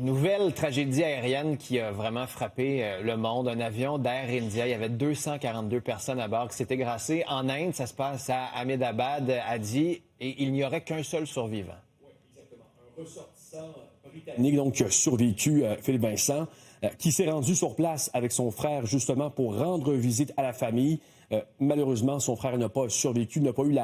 Nouvelle tragédie aérienne qui a vraiment frappé le monde. Un avion d'Air India, il y avait 242 personnes à bord qui s'est égrassé. En Inde, ça se passe à Ahmedabad, Adi, et il n'y aurait qu'un seul survivant. Oui, exactement. Un ressortissant britannique, donc, qui a survécu, Philippe Vincent, qui s'est rendu sur place avec son frère, justement, pour rendre visite à la famille. Malheureusement, son frère n'a pas survécu, n'a pas eu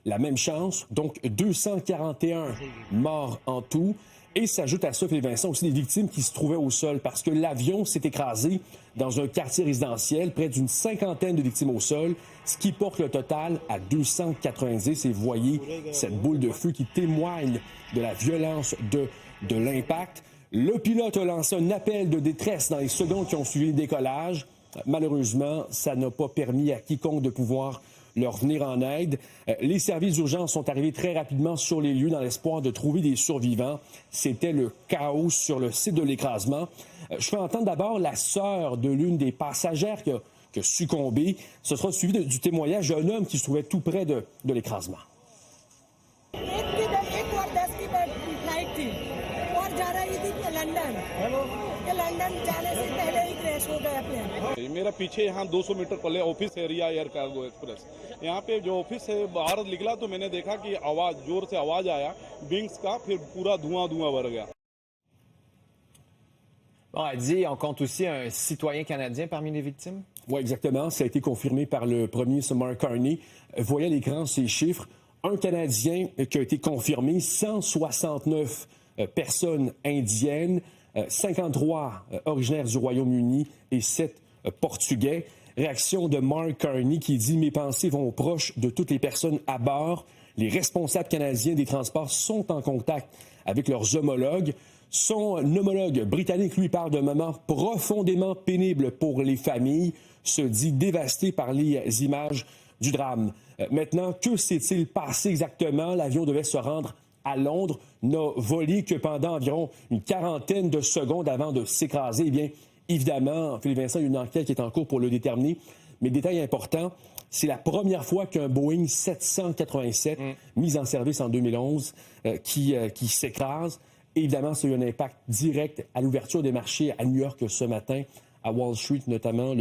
la même chance. Donc, 241 morts en tout. Et s'ajoute à ça, Philippe Vincent, aussi des victimes qui se trouvaient au sol parce que l'avion s'est écrasé dans un quartier résidentiel, près d'une cinquantaine de victimes au sol, ce qui porte le total à 290. Et vous voyez cette boule de feu qui témoigne de la violence de l'impact. Le pilote a lancé un appel de détresse dans les secondes qui ont suivi le décollage. Malheureusement, ça n'a pas permis à quiconque de pouvoir leur venir en aide. Les services d'urgence sont arrivés très rapidement sur les lieux dans l'espoir de trouver des survivants. C'était le chaos sur le site de l'écrasement. Je fais entendre d'abord la sœur de l'une des passagères qui a succombé. Ce sera suivi du témoignage d'un homme qui se trouvait tout près de l'écrasement. मेरा पीछे यहाँ 200 मीटर पहले office area air cargo express यहाँ पे जो ऑफिस से बाहर निकला तो मैंने देखा कि आवाज जोर से आवाज आया विंग्स का फिर पूरा धुआं भर गया. Bon, elle dit, on compte aussi un citoyen canadien parmi les victimes? Oui, exactement. Ça a été confirmé par le premier ministre Mark Carney. Voyez à l'écran ces chiffres. Un Canadien qui a été confirmé, 169 personnes indiennes, 53 originaires du Royaume-Uni et 7 Portugais. Réaction de Mark Carney qui dit « Mes pensées vont aux proches de toutes les personnes à bord. Les responsables canadiens des transports sont en contact avec leurs homologues. » Son homologue britannique, lui, parle d'un moment profondément pénible pour les familles, se dit dévasté par les images du drame. Maintenant, que s'est-il passé exactement? L'avion devait se rendre à Londres, n'a volé que pendant environ une quarantaine de secondes avant de s'écraser. Eh bien, évidemment, Philippe Vincent, il y a une enquête qui est en cours pour le déterminer. Mais détail important, c'est la première fois qu'un Boeing 787, mis en service en 2011, qui s'écrase. Évidemment, ça a eu un impact direct à l'ouverture des marchés à New York ce matin, à Wall Street notamment.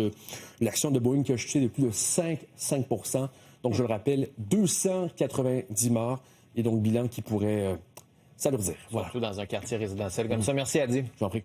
L'action de Boeing qui a chuté de plus de 5 %. Donc, je le rappelle, 290 morts et donc bilan qui pourrait s'alourdir. Voilà. Surtout dans un quartier résidentiel comme ça. Merci, Adi. Je vous en prie.